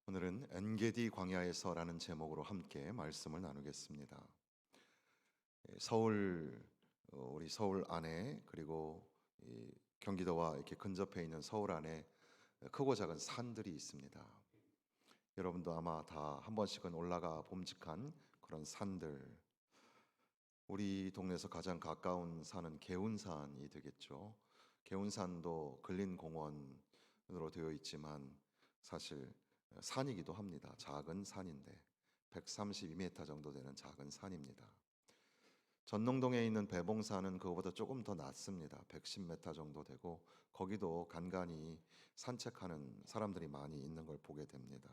오늘은 엔게디 광야에서라는 제목으로 함께 말씀을 나누겠습니다. 서울 우리 서울 안에 그리고 이 경기도와 이렇게 근접해 있는 서울 안에 크고 작은 산들이 있습니다. 여러분도 아마 다 한 번씩은 올라가 봄직한 그런 산들. 우리 동네에서 가장 가까운 산은 개운산이 되겠죠. 개운산도 근린공원으로 되어 있지만 사실 산이기도 합니다. 작은 산인데 132m 정도 되는 작은 산입니다. 전농동에 있는 배봉산은 그거보다 조금 더 낮습니다. 110m 정도 되고 거기도 간간히 산책하는 사람들이 많이 있는 걸 보게 됩니다.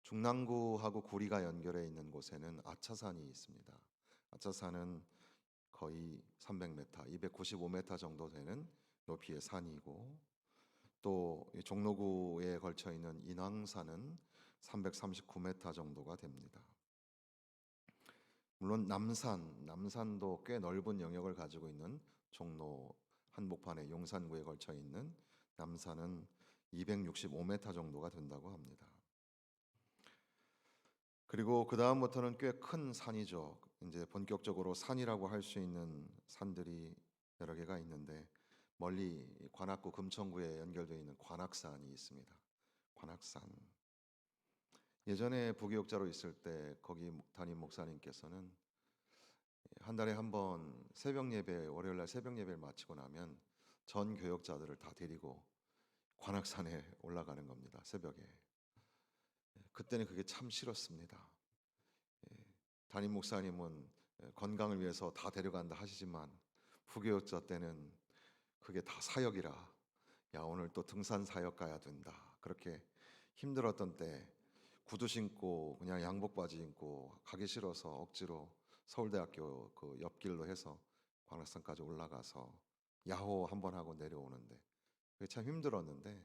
중랑구하고 구리가 연결해 있는 곳에는 아차산이 있습니다. 아차산은 거의 300m, 295m 정도 되는 높이의 산이고, 또 종로구에 걸쳐 있는 인왕산은 339m 정도가 됩니다. 물론 남산도 꽤 넓은 영역을 가지고 있는 종로 한복판의 용산구에 걸쳐 있는 남산은 265m 정도가 된다고 합니다. 그리고 그 다음부터는 꽤 큰 산이죠. 이제 본격적으로 산이라고 할 수 있는 산들이 여러 개가 있는데 멀리 관악구 금천구에 연결되어 있는 관악산이 있습니다. 관악산. 예전에 부교육자로 있을 때 거기 담임 목사님께서는 한 달에 한 번 새벽 예배, 월요일 날 새벽 예배를 마치고 나면 전 교역자들을 다 데리고 관악산에 올라가는 겁니다. 새벽에. 그때는 그게 참 싫었습니다. 담임 목사님은 건강을 위해서 다 데려간다 하시지만 부교육자 때는 그게 다 사역이라, 야 오늘 또 등산 사역 가야 된다, 그렇게 힘들었던 때 구두 신고 그냥 양복 바지 입고 가기 싫어서 억지로 서울대학교 그 옆길로 해서 관악산까지 올라가서 야호 한번 하고 내려오는데 그게 참 힘들었는데,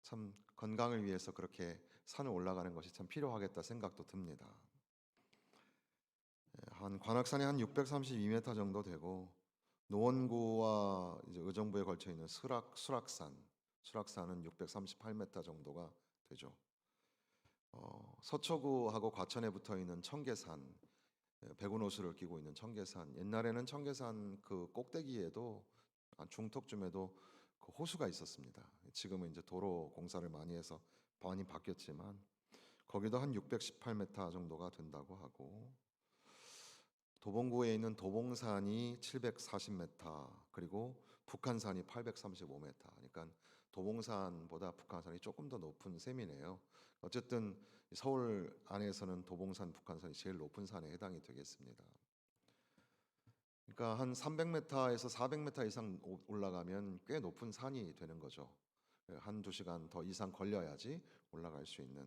참 건강을 위해서 그렇게 산을 올라가는 것이 참 필요하겠다 생각도 듭니다. 한 관악산이 한 632m 정도 되고, 노원구와 이제 의정부에 걸쳐 있는 수락산은 638m 정도가 되죠. 서초구하고 과천에 붙어 있는 청계산, 백운 호수를 끼고 있는 청계산. 옛날에는 청계산 그 꼭대기에도 한 중턱쯤에도 그 호수가 있었습니다. 지금은 이제 도로 공사를 많이 해서 많이 바뀌었지만 거기도 한 618m 정도가 된다고 하고, 도봉구에 있는 도봉산이 740m, 그리고 북한산이 835m. 그러니까 도봉산보다 북한산이 조금 더 높은 셈이네요. 어쨌든 서울 안에서는 도봉산, 북한산이 제일 높은 산에 해당이 되겠습니다. 그러니까 한 300m에서 400m 이상 올라가면 꽤 높은 산이 되는 거죠. 한두 시간 더 이상 걸려야지 올라갈 수 있는.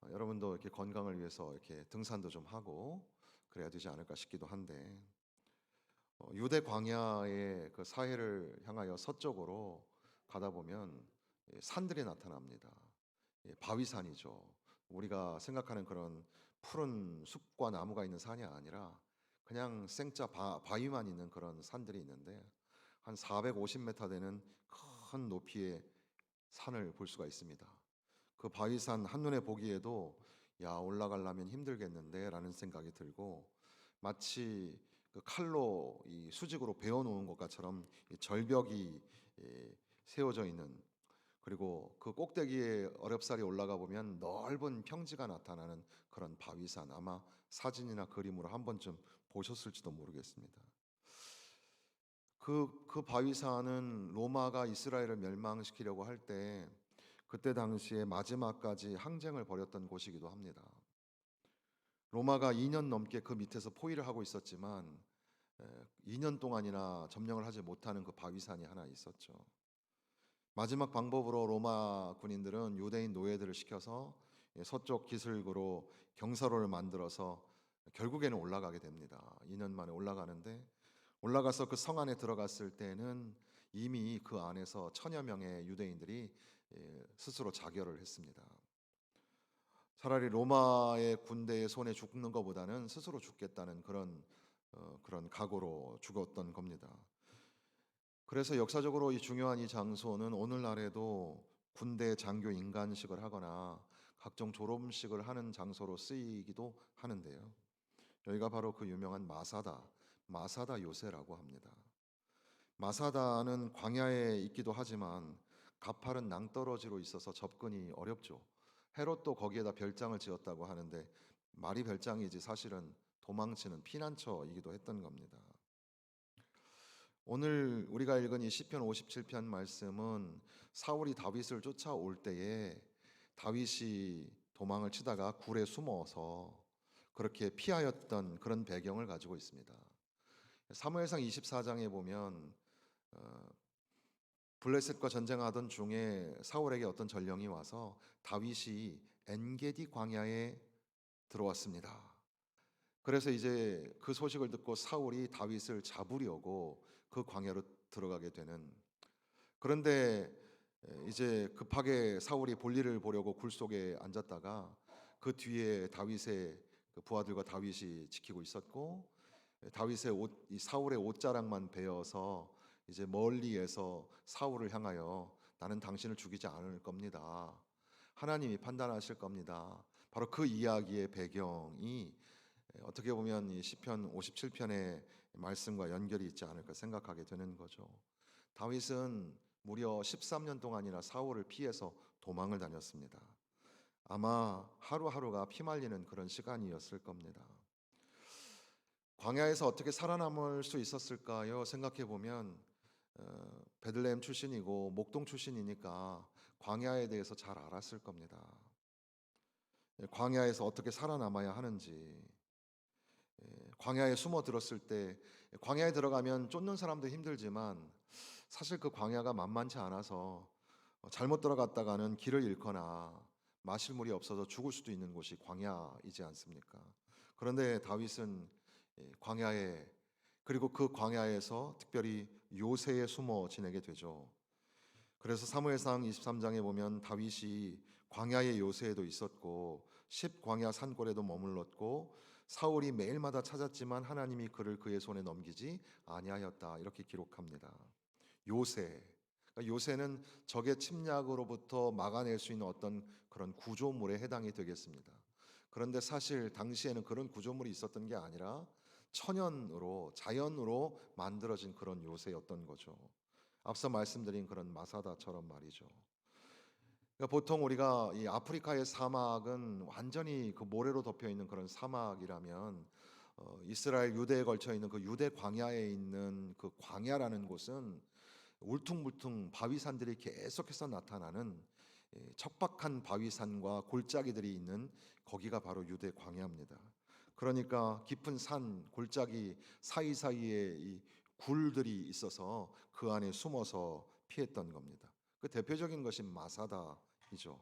여러분도 이렇게 건강을 위해서 이렇게 등산도 좀 하고 그래야 되지 않을까 싶기도 한데, 유대 광야의 그 사해를 향하여 서쪽으로 가다 보면 산들이 나타납니다. 바위산이죠. 우리가 생각하는 그런 푸른 숲과 나무가 있는 산이 아니라 그냥 생짜 바위만 있는 그런 산들이 있는데, 한 450m 되는 큰 높이의 산을 볼 수가 있습니다. 그 바위산 한눈에 보기에도 야 올라가려면 힘들겠는데 라는 생각이 들고, 마치 그 칼로 이 수직으로 베어 놓은 것처럼 절벽이 세워져 있는, 그리고 그 꼭대기에 어렵사리 올라가 보면 넓은 평지가 나타나는 그런 바위산, 아마 사진이나 그림으로 한 번쯤 보셨을지도 모르겠습니다. 그 바위산은 로마가 이스라엘을 멸망시키려고 할 때 그때 당시에 마지막까지 항쟁을 벌였던 곳이기도 합니다. 로마가 2년 넘게 그 밑에서 포위를 하고 있었지만 2년 동안이나 점령을 하지 못하는 그 바위산이 하나 있었죠. 마지막 방법으로 로마 군인들은 유대인 노예들을 시켜서 서쪽 기슭으로 경사로를 만들어서 결국에는 올라가게 됩니다. 2년 만에 올라가는데, 올라가서 그 성 안에 들어갔을 때는 이미 그 안에서 천여 명의 유대인들이 스스로 자결을 했습니다. 차라리 로마의 군대의 손에 죽는 것보다는 스스로 죽겠다는 그런 각오로 죽었던 겁니다. 그래서 역사적으로 이 중요한 이 장소는 오늘날에도 군대 장교 인관식을 하거나 각종 졸업식을 하는 장소로 쓰이기도 하는데요. 여기가 바로 그 유명한 마사다 요새라고 합니다. 마사다는 광야에 있기도 하지만 가파른 낭떠러지로 있어서 접근이 어렵죠. 헤롯도 거기에다 별장을 지었다고 하는데 말이 별장이지 사실은 도망치는 피난처이기도 했던 겁니다. 오늘 우리가 읽은 이 시편 57편 말씀은 사울이 다윗을 쫓아올 때에 다윗이 도망을 치다가 굴에 숨어서 그렇게 피하였던 그런 배경을 가지고 있습니다. 사무엘상 24장에 보면 블레셋과 전쟁하던 중에 사울에게 어떤 전령이 와서 다윗이 엔게디 광야에 들어왔습니다. 그래서 이제 그 소식을 듣고 사울이 다윗을 잡으려고 그 광야로 들어가게 되는, 그런데 이제 급하게 사울이 볼일을 보려고 굴 속에 앉았다가 그 뒤에 다윗의 그 부하들과 다윗이 지키고 있었고, 다윗의 옷, 이 사울의 옷자락만 베어서 이제 멀리에서 사울을 향하여 나는 당신을 죽이지 않을 겁니다. 하나님이 판단하실 겁니다. 바로 그 이야기의 배경이 어떻게 보면 이 시편 57편의 말씀과 연결이 있지 않을까 생각하게 되는 거죠. 다윗은 무려 13년 동안이나 사울을 피해서 도망을 다녔습니다. 아마 하루하루가 피말리는 그런 시간이었을 겁니다. 광야에서 어떻게 살아남을 수 있었을까요? 생각해 보면 베들레헴 출신이고 목동 출신이니까 광야에 대해서 잘 알았을 겁니다. 광야에서 어떻게 살아남아야 하는지, 광야에 숨어 들었을 때, 광야에 들어가면 쫓는 사람도 힘들지만 사실 그 광야가 만만치 않아서 잘못 들어갔다가는 길을 잃거나 마실 물이 없어서 죽을 수도 있는 곳이 광야이지 않습니까? 그런데 다윗은 광야에, 그리고 그 광야에서 특별히 요새에 숨어 지내게 되죠. 그래서 사무엘상 23장에 보면 다윗이 광야의 요새에도 있었고 10광야 산골에도 머물렀고 사울이 매일마다 찾았지만 하나님이 그를 그의 손에 넘기지 아니하였다, 이렇게 기록합니다. 요새, 그러니까 요새는 적의 침략으로부터 막아낼 수 있는 어떤 그런 구조물에 해당이 되겠습니다. 그런데 사실 당시에는 그런 구조물이 있었던 게 아니라 천연으로, 자연으로 만들어진 그런 요새였던 거죠. 앞서 말씀드린 그런 마사다처럼 말이죠. 그러니까 보통 우리가 이 아프리카의 사막은 완전히 그 모래로 덮여 있는 그런 사막이라면, 이스라엘 유대에 걸쳐 있는 그 유대 광야에 있는 그 광야라는 곳은 울퉁불퉁 바위산들이 계속해서 나타나는 척박한 바위산과 골짜기들이 있는 거기가 바로 유대 광야입니다. 그러니까 깊은 산 골짜기 사이사이에 이 굴들이 있어서 그 안에 숨어서 피했던 겁니다. 그 대표적인 것이 마사다이죠.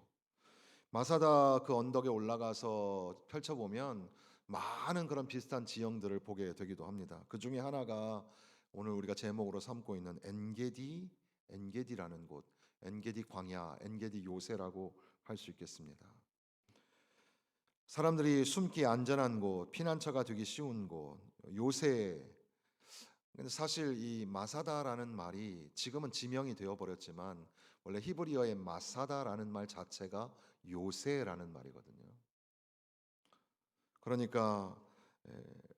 마사다 그 언덕에 올라가서 펼쳐보면 많은 그런 비슷한 지형들을 보게 되기도 합니다. 그 중에 하나가 오늘 우리가 제목으로 삼고 있는 엔게디라는 곳, 엔게디 광야, 엔게디 요새라고 할 수 있겠습니다. 사람들이 숨기 안전한 곳, 피난처가 되기 쉬운 곳, 요새. 근데 사실 이 마사다라는 말이 지금은 지명이 되어 버렸지만 원래 히브리어의 마사다라는 말 자체가 요새라는 말이거든요. 그러니까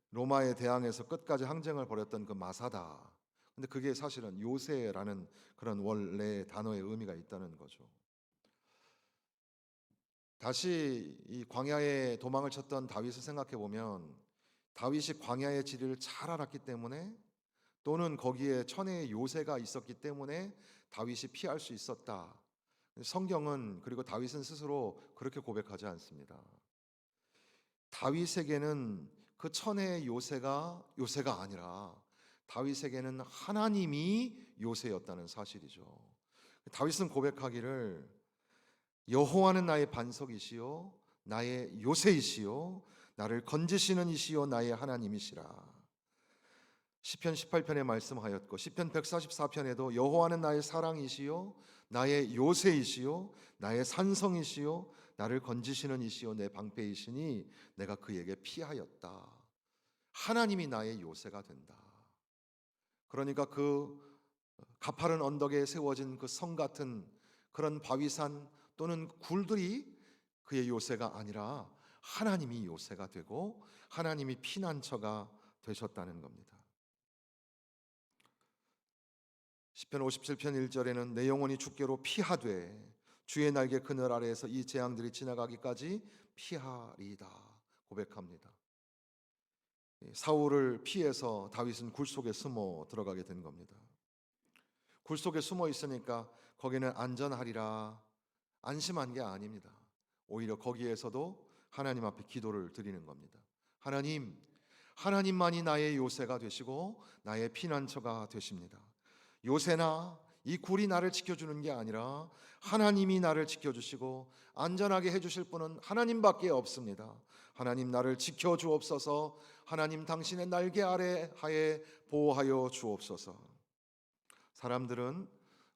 로마에 대항해서 끝까지 항쟁을 벌였던 그 마사다. 근데 그게 사실은 요새라는 그런 원래 단어의 의미가 있다는 거죠. 다시 이 광야에 도망을 쳤던 다윗을 생각해 보면 다윗이 광야의 지리를 잘 알았기 때문에, 또는 거기에 천혜의 요새가 있었기 때문에 다윗이 피할 수 있었다. 성경은, 그리고 다윗은 스스로 그렇게 고백하지 않습니다. 다윗에게는 그 천혜의 요새가 아니라 다윗에게는 하나님이 요새였다는 사실이죠. 다윗은 고백하기를 여호와는 나의 반석이시요 나의 요새이시요 나를 건지시는 이시요 나의 하나님이시라. 시편 18편에 말씀하였고 시편 144편에도 여호와는 나의 사랑이시요 나의 요새이시요 나의 산성이시요 나를 건지시는 이시요 내 방패이시니 내가 그에게 피하였다. 하나님이 나의 요새가 된다. 그러니까 그 가파른 언덕에 세워진 그 성 같은 그런 바위산 또는 굴들이 그의 요새가 아니라 하나님이 요새가 되고 하나님이 피난처가 되셨다는 겁니다. 시편 57편 1절에는 내 영혼이 주께로 피하되 주의 날개 그늘 아래에서 이 재앙들이 지나가기까지 피하리이다 고백합니다. 사울을 피해서 다윗은 굴 속에 숨어 들어가게 된 겁니다. 굴 속에 숨어 있으니까 거기는 안전하리라 안심한 게 아닙니다. 오히려 거기에서도 하나님 앞에 기도를 드리는 겁니다. 하나님, 하나님만이 나의 요새가 되시고 나의 피난처가 되십니다. 요새나 이 굴이 나를 지켜주는 게 아니라 하나님이 나를 지켜주시고 안전하게 해주실 분은 하나님밖에 없습니다. 하나님 나를 지켜주옵소서. 하나님 당신의 날개 아래 하에 보호하여 주옵소서. 사람들은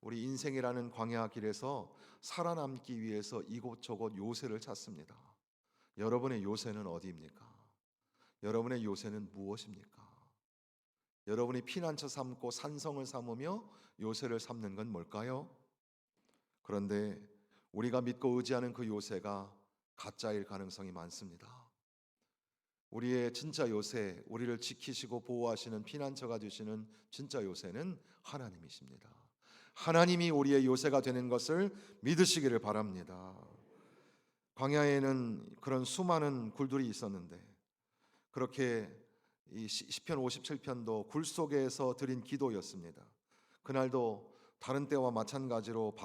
우리 인생이라는 광야 길에서 살아남기 위해서 이곳저곳 요새를 찾습니다. 여러분의 요새는 어디입니까? 여러분의 요새는 무엇입니까? 여러분이 피난처 삼고 산성을 삼으며 요새를 삼는 건 뭘까요? 그런데 우리가 믿고 의지하는 그 요새가 가짜일 가능성이 많습니다. 우리의 진짜 요새, 우리를 지키시고 보호하시는 피난처가 되시는 진짜 요새는 하나님이십니다. 하나님이 우리의 요새가 되는 것을 믿으시기를 바랍니다. 광야에는 그런 수많은 굴들이 있었는데 그렇게 이 시편 57편도 굴 속에서 드린 기도였습니다. 그날도 다른 때와 마찬가지로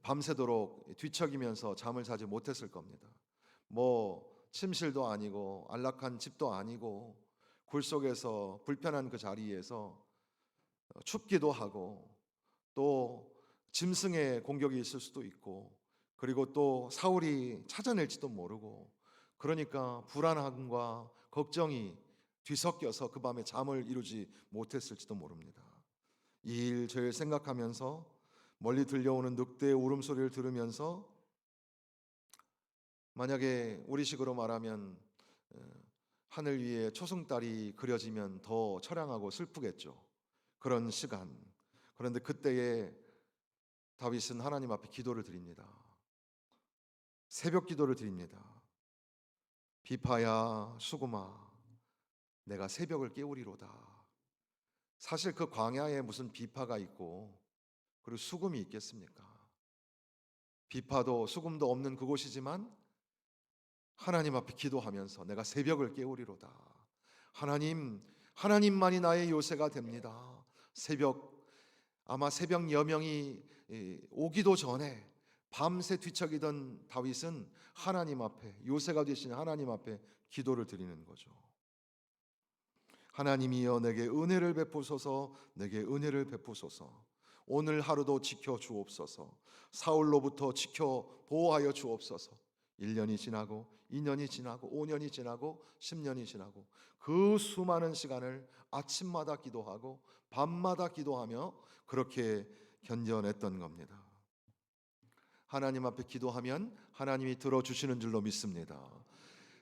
밤새도록 뒤척이면서 잠을 자지 못했을 겁니다. 뭐 침실도 아니고 안락한 집도 아니고 굴 속에서 불편한 그 자리에서 춥기도 하고 또 짐승의 공격이 있을 수도 있고 그리고 또 사울이 찾아낼지도 모르고 그러니까 불안함과 걱정이 뒤섞여서 그 밤에 잠을 이루지 못했을지도 모릅니다. 이 일 저 일 생각하면서 멀리 들려오는 늑대의 울음소리를 들으면서 만약에 우리식으로 말하면 하늘 위에 초승달이 그려지면 더 처량하고 슬프겠죠. 그런 시간. 그런데 그때에 다윗은 하나님 앞에 기도를 드립니다. 새벽 기도를 드립니다. 비파야 수구마 내가 새벽을 깨우리로다. 사실 그 광야에 무슨 비파가 있고 그리고 수금이 있겠습니까? 비파도 수금도 없는 그곳이지만 하나님 앞에 기도하면서 내가 새벽을 깨우리로다. 하나님, 하나님만이 나의 요새가 됩니다. 아마 새벽 여명이 오기도 전에 밤새 뒤척이던 다윗은 하나님 앞에 요새가 되신 하나님 앞에 기도를 드리는 거죠. 하나님이여 내게 은혜를 베푸소서. 내게 은혜를 베푸소서. 오늘 하루도 지켜 주옵소서. 사울로부터 지켜 보호하여 주옵소서. 1년이 지나고 2년이 지나고 5년이 지나고 10년이 지나고 그 수많은 시간을 아침마다 기도하고 밤마다 기도하며 그렇게 견뎌냈던 겁니다. 하나님 앞에 기도하면 하나님이 들어주시는 줄로 믿습니다.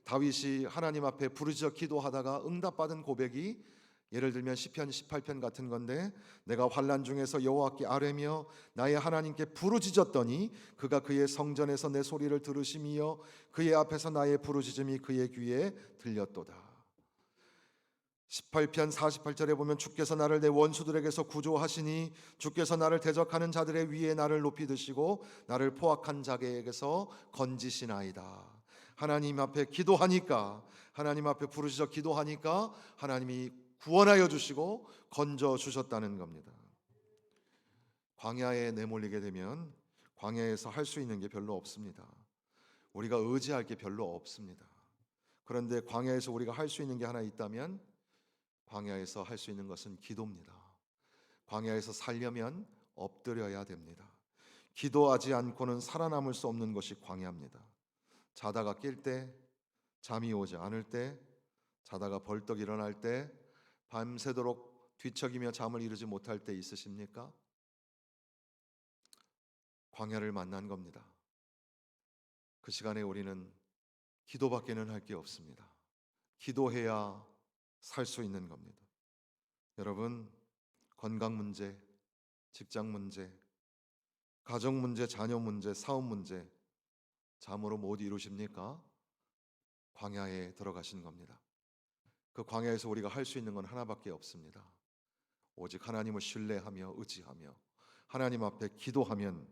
다윗이 하나님 앞에 부르짖어 기도하다가 응답받은 고백이 예를 들면 시편 18편 같은 건데 내가 환난 중에서 여호와께 아뢰며 나의 하나님께 부르짖었더니 그가 그의 성전에서 내 소리를 들으심이여 그의 앞에서 나의 부르짖음이 그의 귀에 들렸도다. 18편 48절에 보면 주께서 나를 내 원수들에게서 구조하시니 주께서 나를 대적하는 자들의 위에 나를 높이 드시고 나를 포악한 자에게서 건지시나이다. 하나님 앞에 기도하니까 하나님 앞에 부르짖어 기도하니까 하나님이 구원하여 주시고 건져 주셨다는 겁니다. 광야에 내몰리게 되면 광야에서 할 수 있는 게 별로 없습니다. 우리가 의지할 게 별로 없습니다. 그런데 광야에서 우리가 할 수 있는 게 하나 있다면 광야에서 할 수 있는 것은 기도입니다. 광야에서 살려면 엎드려야 됩니다. 기도하지 않고는 살아남을 수 없는 것이 광야입니다. 자다가 깰 때, 잠이 오지 않을 때, 자다가 벌떡 일어날 때, 밤새도록 뒤척이며 잠을 이루지 못할 때 있으십니까? 광야를 만난 겁니다. 그 시간에 우리는 기도밖에는 할 게 없습니다. 기도해야 살 수 있는 겁니다. 여러분, 건강 문제, 직장 문제, 가정 문제, 자녀 문제, 사업 문제 잠으로 못 이루십니까? 광야에 들어가신 겁니다. 그 광야에서 우리가 할 수 있는 건 하나밖에 없습니다. 오직 하나님을 신뢰하며 의지하며 하나님 앞에 기도하면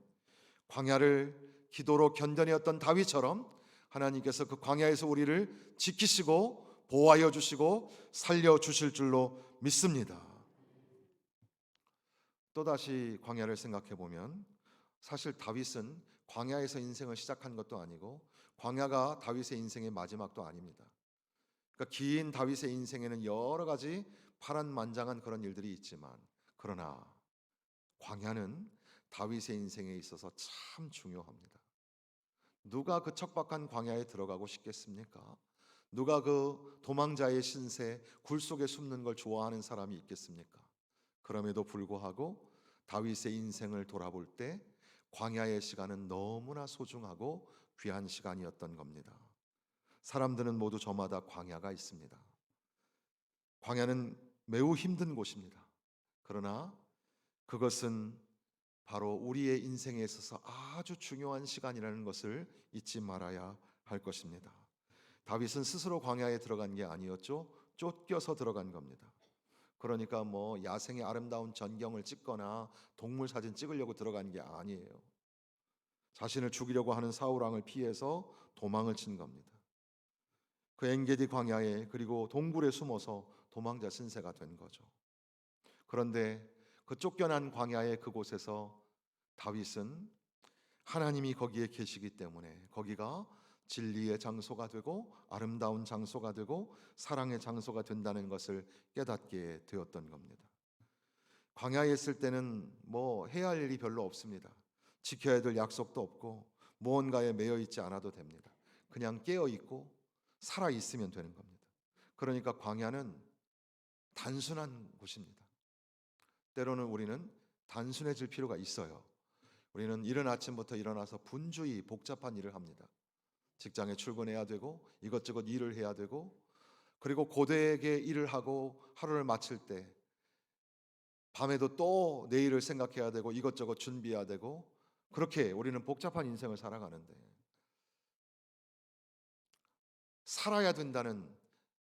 광야를 기도로 견뎌내었던 다윗처럼 하나님께서 그 광야에서 우리를 지키시고 보호하여 주시고 살려 주실 줄로 믿습니다. 또다시 광야를 생각해 보면 사실 다윗은 광야에서 인생을 시작한 것도 아니고 광야가 다윗의 인생의 마지막도 아닙니다. 그러니까 긴 다윗의 인생에는 여러 가지 파란만장한 그런 일들이 있지만 그러나 광야는 다윗의 인생에 있어서 참 중요합니다. 누가 그 척박한 광야에 들어가고 싶겠습니까? 누가 그 도망자의 신세, 굴 속에 숨는 걸 좋아하는 사람이 있겠습니까? 그럼에도 불구하고 다윗의 인생을 돌아볼 때 광야의 시간은 너무나 소중하고 귀한 시간이었던 겁니다. 사람들은 모두 저마다 광야가 있습니다. 광야는 매우 힘든 곳입니다. 그러나 그것은 바로 우리의 인생에 있어서 아주 중요한 시간이라는 것을 잊지 말아야 할 것입니다. 다윗은 스스로 광야에 들어간 게 아니었죠. 쫓겨서 들어간 겁니다. 그러니까 뭐 야생의 아름다운 전경을 찍거나 동물 사진 찍으려고 들어간 게 아니에요. 자신을 죽이려고 하는 사울 왕을 피해서 도망을 친 겁니다. 그 엔게디 광야에 그리고 동굴에 숨어서 도망자 신세가 된 거죠. 그런데 그 쫓겨난 광야의 그곳에서 다윗은 하나님이 거기에 계시기 때문에 거기가 진리의 장소가 되고 아름다운 장소가 되고 사랑의 장소가 된다는 것을 깨닫게 되었던 겁니다. 광야에 있을 때는 뭐 해야 할 일이 별로 없습니다. 지켜야 될 약속도 없고 무언가에 매여 있지 않아도 됩니다. 그냥 깨어 있고 살아 있으면 되는 겁니다. 그러니까 광야는 단순한 곳입니다. 때로는 우리는 단순해질 필요가 있어요. 우리는 이른 아침부터 일어나서 분주히 복잡한 일을 합니다. 직장에 출근해야 되고 이것저것 일을 해야 되고 그리고 고되게 일을 하고 하루를 마칠 때 밤에도 또 내일을 생각해야 되고 이것저것 준비해야 되고 그렇게 우리는 복잡한 인생을 살아가는데 살아야 된다는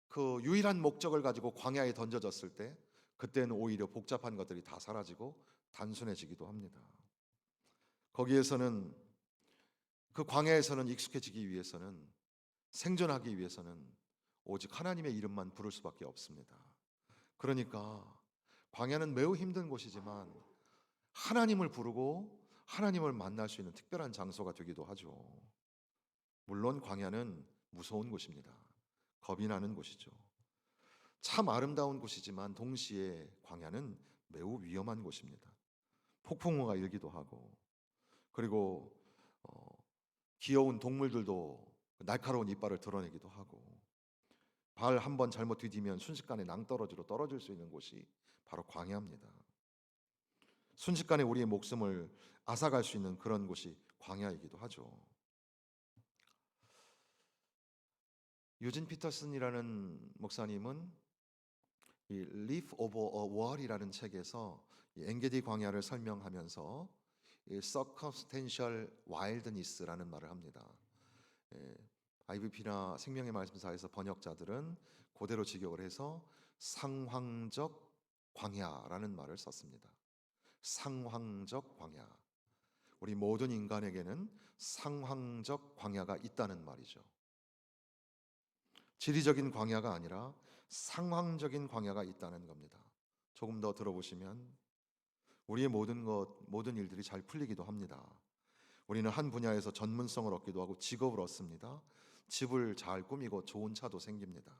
그 유일한 목적을 가지고 광야에 던져졌을 때 그때는 오히려 복잡한 것들이 다 사라지고 단순해지기도 합니다. 거기에서는 그 광야에서는 익숙해지기 위해서는 생존하기 위해서는 오직 하나님의 이름만 부를 수밖에 없습니다. 그러니까 광야는 매우 힘든 곳이지만 하나님을 부르고 하나님을 만날 수 있는 특별한 장소가 되기도 하죠. 물론 광야는 무서운 곳입니다. 겁이 나는 곳이죠. 참 아름다운 곳이지만 동시에 광야는 매우 위험한 곳입니다. 폭풍우가 일기도 하고 그리고 귀여운 동물들도 날카로운 이빨을 드러내기도 하고 발 한 번 잘못 디디면 순식간에 낭떠러지로 떨어질 수 있는 곳이 바로 광야입니다. 순식간에 우리의 목숨을 앗아갈 수 있는 그런 곳이 광야이기도 하죠. 유진 피터슨이라는 목사님은 이 Leaf Over a Wall이라는 책에서 이 엔게디 광야를 설명하면서 이 Circumstantial Wilderness라는 말을 합니다. IVP나 생명의 말씀사에서 번역자들은 그대로 직역을 해서 상황적 광야라는 말을 썼습니다. 상황적 광야. 우리 모든 인간에게는 상황적 광야가 있다는 말이죠. 지리적인 광야가 아니라 상황적인 광야가 있다는 겁니다. 조금 더 들어보시면 우리의 모든 일들이 잘 풀리기도 합니다. 우리는 한 분야에서 전문성을 얻기도 하고 직업을 얻습니다. 집을 잘 꾸미고 좋은 차도 생깁니다.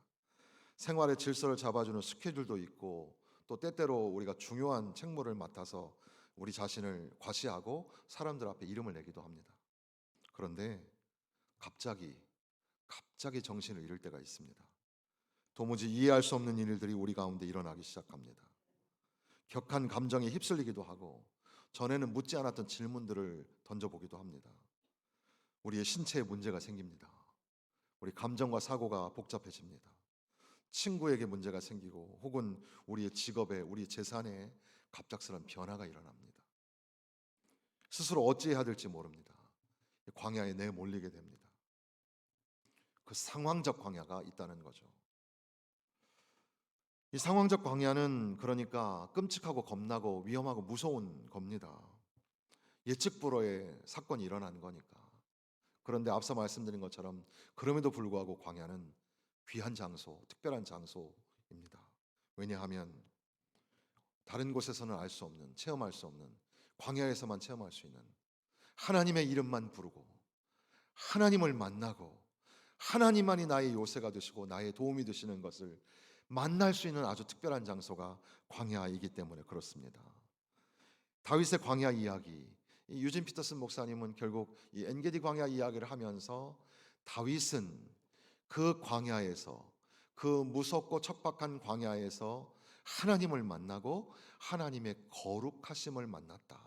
생활의 질서를 잡아주는 스케줄도 있고 또 때때로 우리가 중요한 책무를 맡아서 우리 자신을 과시하고 사람들 앞에 이름을 내기도 합니다. 그런데 갑자기 정신을 잃을 때가 있습니다. 도무지 이해할 수 없는 일들이 우리 가운데 일어나기 시작합니다. 격한 감정에 휩쓸리기도 하고 전에는 묻지 않았던 질문들을 던져보기도 합니다. 우리의 신체에 문제가 생깁니다. 우리 감정과 사고가 복잡해집니다. 친구에게 문제가 생기고 혹은 우리의 직업에 우리 재산에 갑작스런 변화가 일어납니다. 스스로 어찌해야 될지 모릅니다. 광야에 내몰리게 됩니다. 그 상황적 광야가 있다는 거죠. 이 상황적 광야는 그러니까 끔찍하고 겁나고 위험하고 무서운 겁니다. 예측 불허의 사건이 일어난 거니까. 그런데 앞서 말씀드린 것처럼 그럼에도 불구하고 광야는 귀한 장소, 특별한 장소입니다. 왜냐하면 다른 곳에서는 알 수 없는, 체험할 수 없는, 광야에서만 체험할 수 있는 하나님의 이름만 부르고 하나님을 만나고 하나님만이 나의 요새가 되시고 나의 도움이 되시는 것을 만날 수 있는 아주 특별한 장소가 광야이기 때문에 그렇습니다. 다윗의 광야 이야기, 이 유진 피터슨 목사님은 결국 이 엔게디 광야 이야기를 하면서 다윗은 그 광야에서, 그 무섭고 척박한 광야에서 하나님을 만나고 하나님의 거룩하심을 만났다.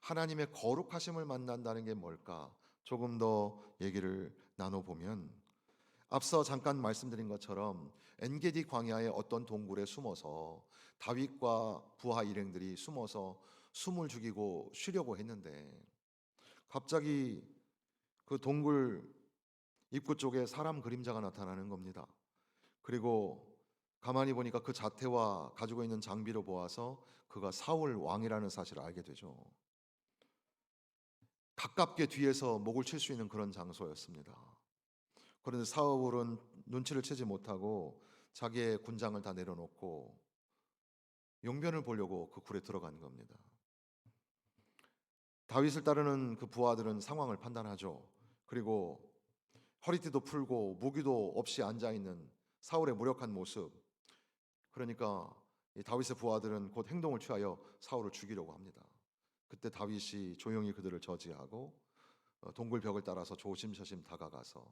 하나님의 거룩하심을 만난다는 게 뭘까? 조금 더 얘기를 나눠보면, 앞서 잠깐 말씀드린 것처럼 엔게디 광야의 어떤 동굴에 숨어서 다윗과 부하 일행들이 숨어서 숨을 죽이고 쉬려고 했는데, 갑자기 그 동굴 입구 쪽에 사람 그림자가 나타나는 겁니다. 그리고 가만히 보니까 그 자태와 가지고 있는 장비로 보아서 그가 사울 왕이라는 사실을 알게 되죠. 가깝게 뒤에서 목을 칠 수 있는 그런 장소였습니다. 그런데 사울은 눈치를 채지 못하고 자기의 군장을 다 내려놓고 용변을 보려고 그 굴에 들어간 겁니다. 다윗을 따르는 그 부하들은 상황을 판단하죠. 그리고 허리띠도 풀고 무기도 없이 앉아 있는 사울의 무력한 모습. 그러니까 이 다윗의 부하들은 곧 행동을 취하여 사울을 죽이려고 합니다. 그때 다윗이 조용히 그들을 저지하고 동굴 벽을 따라서 조심조심 다가가서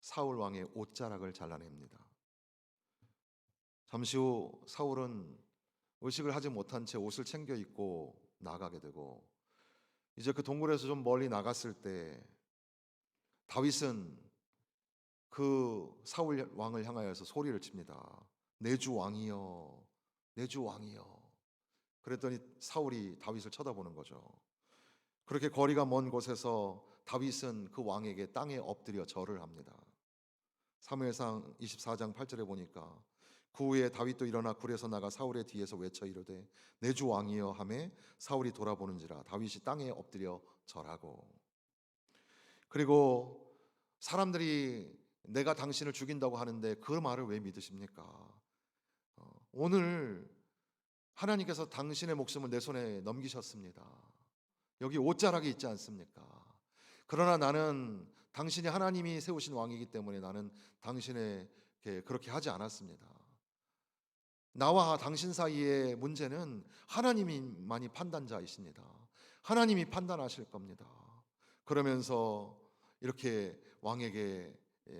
사울 왕의 옷자락을 잘라냅니다. 잠시 후 사울은 의식을 하지 못한 채 옷을 챙겨 입고 나가게 되고, 이제 그 동굴에서 좀 멀리 나갔을 때 다윗은 그 사울 왕을 향하여서 소리를 칩니다. 내 주 왕이여, 내 주 왕이여. 그랬더니 사울이 다윗을 쳐다보는 거죠. 그렇게 거리가 먼 곳에서 다윗은 그 왕에게 땅에 엎드려 절을 합니다. 사무엘상 24장 8절에 보니까 그 후에 다윗도 일어나 굴에서 나가 사울의 뒤에서 외쳐 이르되 내 주 왕이여 하매 사울이 돌아보는지라 다윗이 땅에 엎드려 절하고, 그리고 사람들이 내가 당신을 죽인다고 하는데 그 말을 왜 믿으십니까? 오늘 하나님께서 당신의 목숨을 내 손에 넘기셨습니다. 여기 옷자락이 있지 않습니까? 그러나 나는 당신이 하나님이 세우신 왕이기 때문에 나는 당신에게 그렇게 하지 않았습니다. 나와 당신 사이의 문제는 하나님만이 판단자이십니다. 하나님이 판단하실 겁니다. 그러면서 이렇게 왕에게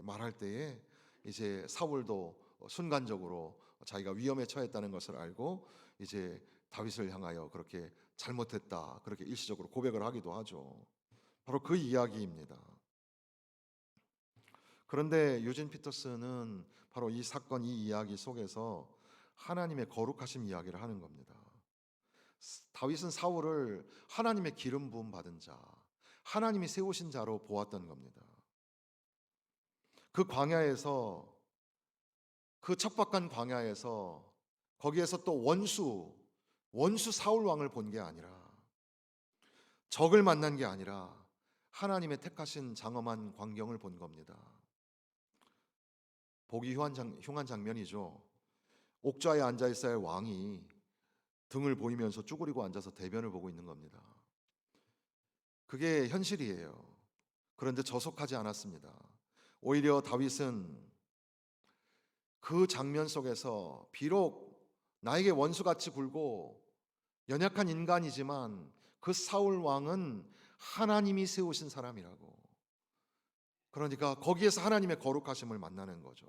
말할 때에 이제 사울도 순간적으로 자기가 위험에 처했다는 것을 알고 이제 다윗을 향하여 그렇게 잘못했다, 그렇게 일시적으로 고백을 하기도 하죠. 바로 그 이야기입니다. 그런데 유진 피터스는 바로 이 사건, 이 이야기 속에서 하나님의 거룩하심 이야기를 하는 겁니다. 다윗은 사울을 하나님의 기름 부음 받은 자, 하나님이 세우신 자로 보았던 겁니다. 그 광야에서, 그 척박한 광야에서 거기에서 또 원수 사울 왕을 본 게 아니라, 적을 만난 게 아니라 하나님의 택하신 장엄한 광경을 본 겁니다. 보기 흉한 장면이죠. 옥좌에 앉아 있어야 할 왕이 등을 보이면서 쭈그리고 앉아서 대변을 보고 있는 겁니다. 그게 현실이에요. 그런데 저속하지 않았습니다. 오히려 다윗은 그 장면 속에서 비록 나에게 원수같이 굴고 연약한 인간이지만 그 사울 왕은 하나님이 세우신 사람이라고, 그러니까 거기에서 하나님의 거룩하심을 만나는 거죠.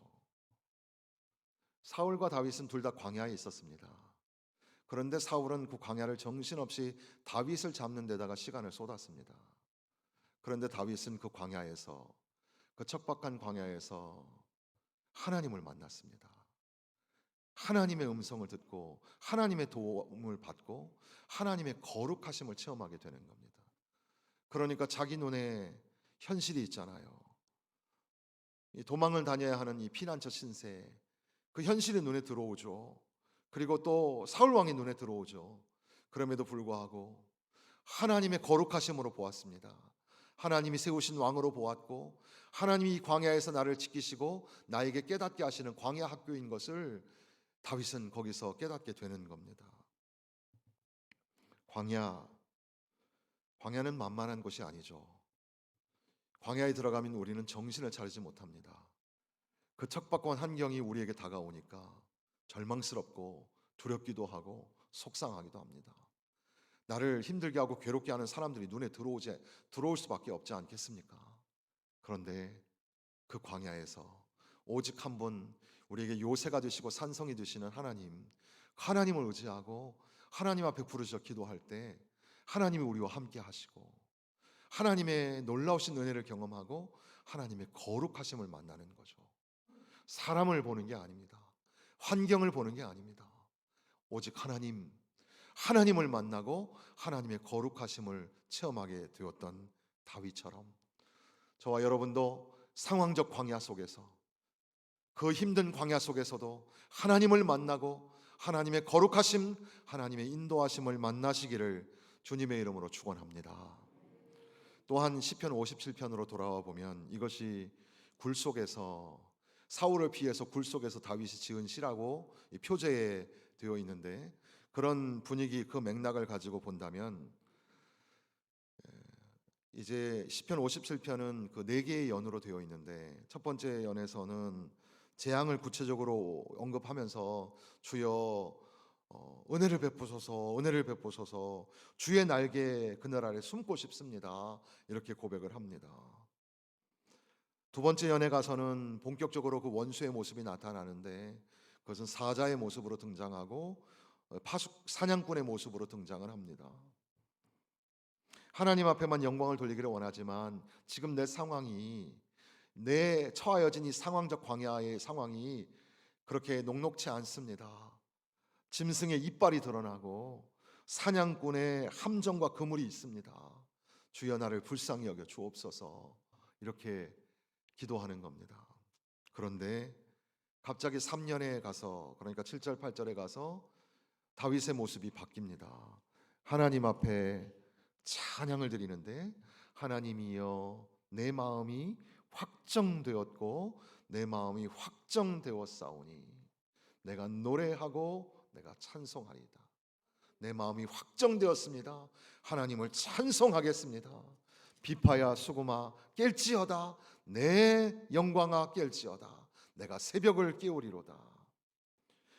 사울과 다윗은 둘 다 광야에 있었습니다. 그런데 사울은 그 광야를 정신없이 다윗을 잡는 데다가 시간을 쏟았습니다. 그런데 다윗은 그 광야에서, 그 척박한 광야에서 하나님을 만났습니다. 하나님의 음성을 듣고 하나님의 도움을 받고 하나님의 거룩하심을 체험하게 되는 겁니다. 그러니까 자기 눈에 현실이 있잖아요. 이 도망을 다녀야 하는 이 피난처 신세, 그 현실이 눈에 들어오죠. 그리고 또 사울 왕이 눈에 들어오죠. 그럼에도 불구하고 하나님의 거룩하심으로 보았습니다. 하나님이 세우신 왕으로 보았고 하나님이 이 광야에서 나를 지키시고 나에게 깨닫게 하시는 광야 학교인 것을 다윗은 거기서 깨닫게 되는 겁니다. 광야는 만만한 곳이 아니죠. 광야에 들어가면 우리는 정신을 차리지 못합니다. 그 척박한 환경이 우리에게 다가오니까 절망스럽고 두렵기도 하고 속상하기도 합니다. 나를 힘들게 하고 괴롭게 하는 사람들이 눈에 들어올 수밖에 없지 않겠습니까? 그런데 그 광야에서 오직 한 분, 우리에게 요새가 되시고 산성이 되시는 하나님을 의지하고 하나님 앞에 부르짖어 기도할 때 하나님이 우리와 함께 하시고 하나님의 놀라우신 은혜를 경험하고 하나님의 거룩하심을 만나는 거죠. 사람을 보는 게 아닙니다. 환경을 보는 게 아닙니다. 오직 하나님을 만나고 하나님의 거룩하심을 체험하게 되었던 다윗처럼 저와 여러분도 상황적 광야 속에서, 그 힘든 광야 속에서도 하나님을 만나고 하나님의 거룩하심, 하나님의 인도하심을 만나시기를 주님의 이름으로 축원합니다. 또한 시편 57편으로 돌아와 보면 이것이 사울을 피해서 굴 속에서 다윗이 지은 시라고 표제에 되어 있는데, 그런 분위기, 그 맥락을 가지고 본다면 이제 시편 57편은 그 네 개의 연으로 되어 있는데, 첫 번째 연에서는 재앙을 구체적으로 언급하면서 주여 은혜를 베푸소서 주의 날개 그늘 아래 숨고 싶습니다, 이렇게 고백을 합니다. 두 번째 연에 가서는 본격적으로 그 원수의 모습이 나타나는데, 그것은 사자의 모습으로 등장하고 사냥꾼의 모습으로 등장을 합니다. 하나님 앞에만 영광을 돌리기를 원하지만 지금 내 처하여진 이 상황적 광야의 상황이 그렇게 녹록치 않습니다. 짐승의 이빨이 드러나고 사냥꾼의 함정과 그물이 있습니다. 주여 나를 불쌍히 여겨 주옵소서, 이렇게 기도하는 겁니다. 그런데 갑자기 3년에 가서, 그러니까 7절 8절에 가서 다윗의 모습이 바뀝니다. 하나님 앞에 찬양을 드리는데, 하나님이여 내 마음이 확정되었고 내 마음이 확정되었사오니 내가 노래하고 내가 찬송하리이다. 내 마음이 확정되었습니다. 하나님을 찬송하겠습니다. 비파야 수구마 깰지어다, 내 영광아 깰지어다, 내가 새벽을 깨우리로다.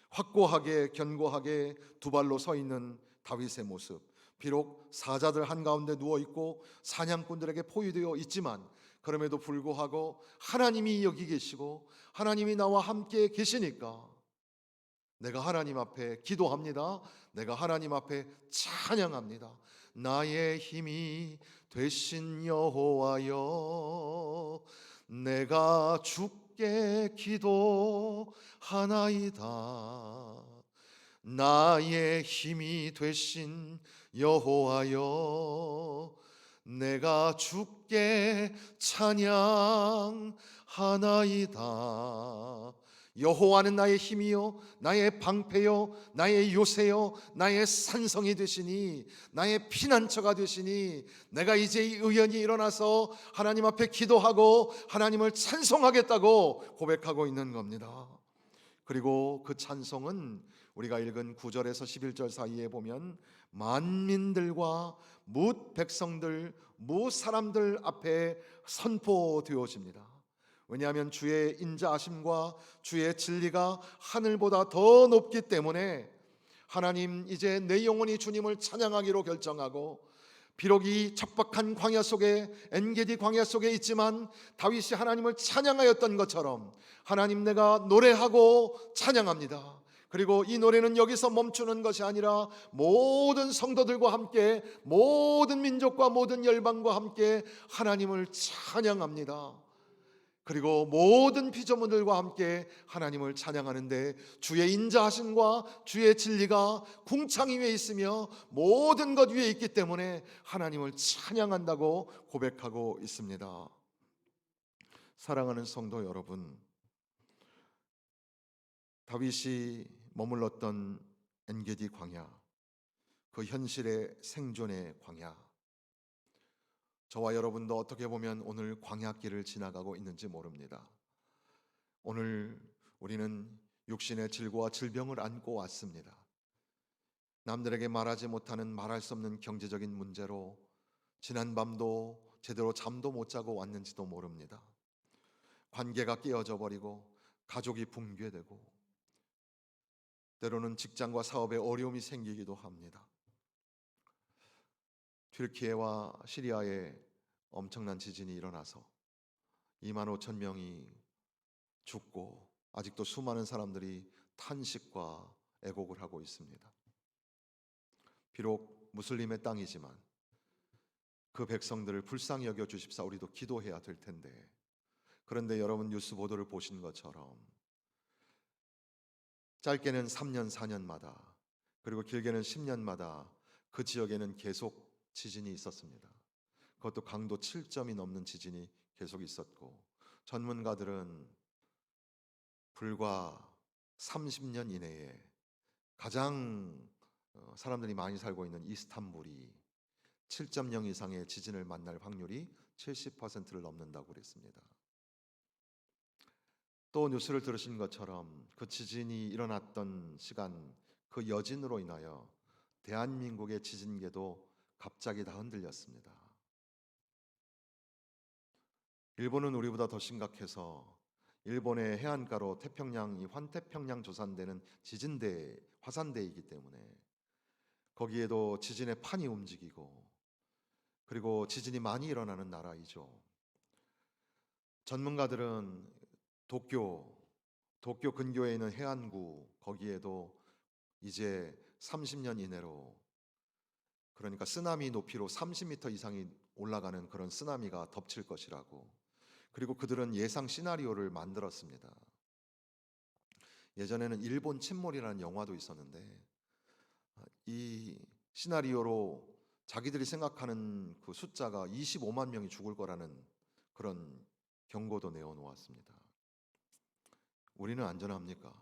확고하게 견고하게 두 발로 서 있는 다윗의 모습, 비록 사자들 한가운데 누워있고 사냥꾼들에게 포위되어 있지만 그럼에도 불구하고 하나님이 여기 계시고 하나님이 나와 함께 계시니까 내가 하나님 앞에 기도합니다. 내가 하나님 앞에 찬양합니다. 나의 힘이 되신 여호와여, 내가 주께 기도하나이다. 나의 힘이 되신 여호와여, 내가 주께 찬양하나이다. 여호와는 나의 힘이요 나의 방패요 나의 요새요 나의 산성이 되시니 나의 피난처가 되시니 내가 이제 이 의연히 일어나서 하나님 앞에 기도하고 하나님을 찬송하겠다고 고백하고 있는 겁니다. 그리고 그 찬송은 우리가 읽은 9절에서 11절 사이에 보면 만민들과 뭇 백성들, 뭇 사람들 앞에 선포되어집니다. 왜냐하면 주의 인자하심과 주의 진리가 하늘보다 더 높기 때문에 하나님, 이제 내 영혼이 주님을 찬양하기로 결정하고, 비록 이 척박한 광야 속에, 엔게디 광야 속에 있지만 다윗이 하나님을 찬양하였던 것처럼 하나님, 내가 노래하고 찬양합니다. 그리고 이 노래는 여기서 멈추는 것이 아니라 모든 성도들과 함께, 모든 민족과 모든 열방과 함께 하나님을 찬양합니다. 그리고 모든 피조물들과 함께 하나님을 찬양하는데 주의 인자하심과 주의 진리가 궁창 위에 있으며 모든 것 위에 있기 때문에 하나님을 찬양한다고 고백하고 있습니다. 사랑하는 성도 여러분, 다윗이 머물렀던 엔게디 광야, 그 현실의 생존의 광야, 저와 여러분도 어떻게 보면 오늘 광야길을 지나가고 있는지 모릅니다. 오늘 우리는 육신의 질고와 질병을 안고 왔습니다. 남들에게 말하지 못하는, 말할 수 없는 경제적인 문제로 지난 밤도 제대로 잠도 못 자고 왔는지도 모릅니다. 관계가 깨어져 버리고 가족이 붕괴되고 때로는 직장과 사업에 어려움이 생기기도 합니다. 튀르키예와 시리아에 엄청난 지진이 일어나서 2만 5천 명이 죽고 아직도 수많은 사람들이 탄식과 애곡을 하고 있습니다. 비록 무슬림의 땅이지만 그 백성들을 불쌍히 여겨 주십사 우리도 기도해야 될 텐데, 그런데 여러분 뉴스 보도를 보신 것처럼 짧게는 3년 4년마다 그리고 길게는 10년마다 그 지역에는 계속 지진이 있었습니다. 그것도 강도 7점이 넘는 지진이 계속 있었고, 전문가들은 불과 30년 이내에 가장 사람들이 많이 살고 있는 이스탄불이 7.0 이상의 지진을 만날 확률이 70%를 넘는다고 그랬습니다. 또 뉴스를 들으신 것처럼 그 지진이 일어났던 시간, 그 여진으로 인하여 대한민국의 지진계도 갑자기 다 흔들렸습니다. 일본은 우리보다 더 심각해서 일본의 해안가로 태평양, 이 환태평양 조산대는 지진대, 화산대이기 때문에 거기에도 지진의 판이 움직이고 그리고 지진이 많이 일어나는 나라이죠. 전문가들은 도쿄 근교에 있는 해안구, 거기에도 이제 30년 이내로, 그러니까 쓰나미 높이로 30m 이상이 올라가는 그런 쓰나미가 덮칠 것이라고, 그리고 그들은 예상 시나리오를 만들었습니다. 예전에는 일본 침몰이라는 영화도 있었는데 이 시나리오로 자기들이 생각하는 그 숫자가 25만 명이 죽을 거라는 그런 경고도 내어놓았습니다. 우리는 안전합니까?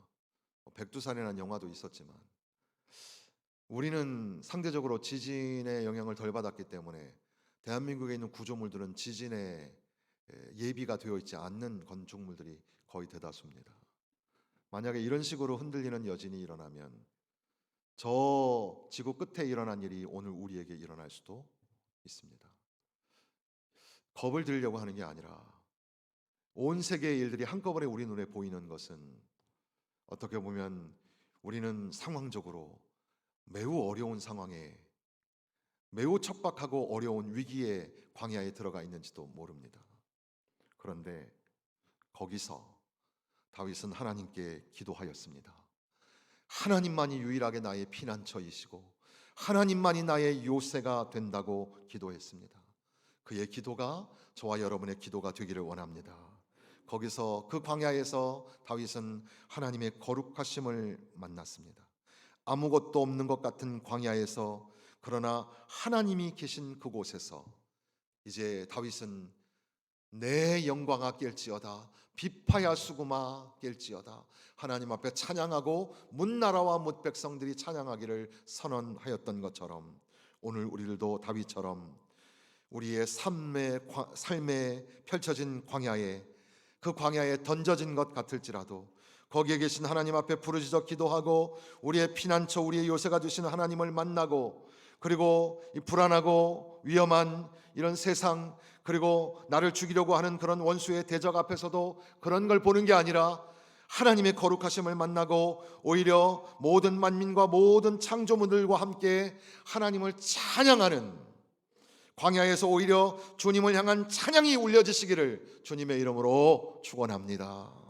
백두산이라는 영화도 있었지만 우리는 상대적으로 지진의 영향을 덜 받았기 때문에 대한민국에 있는 구조물들은 지진에 예비가 되어 있지 않는 건축물들이 거의 대다수입니다. 만약에 이런 식으로 흔들리는 여진이 일어나면 저 지구 끝에 일어난 일이 오늘 우리에게 일어날 수도 있습니다. 겁을 들려고 하는 게 아니라 온 세계의 일들이 한꺼번에 우리 눈에 보이는 것은 어떻게 보면 우리는 상황적으로 매우 어려운 상황에, 매우 척박하고 어려운 위기의 광야에 들어가 있는지도 모릅니다. 그런데 거기서 다윗은 하나님께 기도하였습니다. 하나님만이 유일하게 나의 피난처이시고 하나님만이 나의 요새가 된다고 기도했습니다. 그의 기도가 저와 여러분의 기도가 되기를 원합니다. 거기서 그 광야에서 다윗은 하나님의 거룩하심을 만났습니다. 아무것도 없는 것 같은 광야에서, 그러나 하나님이 계신 그곳에서 이제 다윗은 내 영광아 깰지어다, 비파야 수구마 깰지어다, 하나님 앞에 찬양하고 문나라와 뭇백성들이 찬양하기를 선언하였던 것처럼 오늘 우리들도 다윗처럼 우리의 삶에 펼쳐진 광야에, 그 광야에 던져진 것 같을지라도 거기에 계신 하나님 앞에 부르짖어 기도하고 우리의 피난처, 우리의 요새가 되시는 하나님을 만나고, 그리고 이 불안하고 위험한 이런 세상, 그리고 나를 죽이려고 하는 그런 원수의 대적 앞에서도 그런 걸 보는 게 아니라 하나님의 거룩하심을 만나고 오히려 모든 만민과 모든 창조물들과 함께 하나님을 찬양하는, 광야에서 오히려 주님을 향한 찬양이 울려지시기를 주님의 이름으로 축원합니다.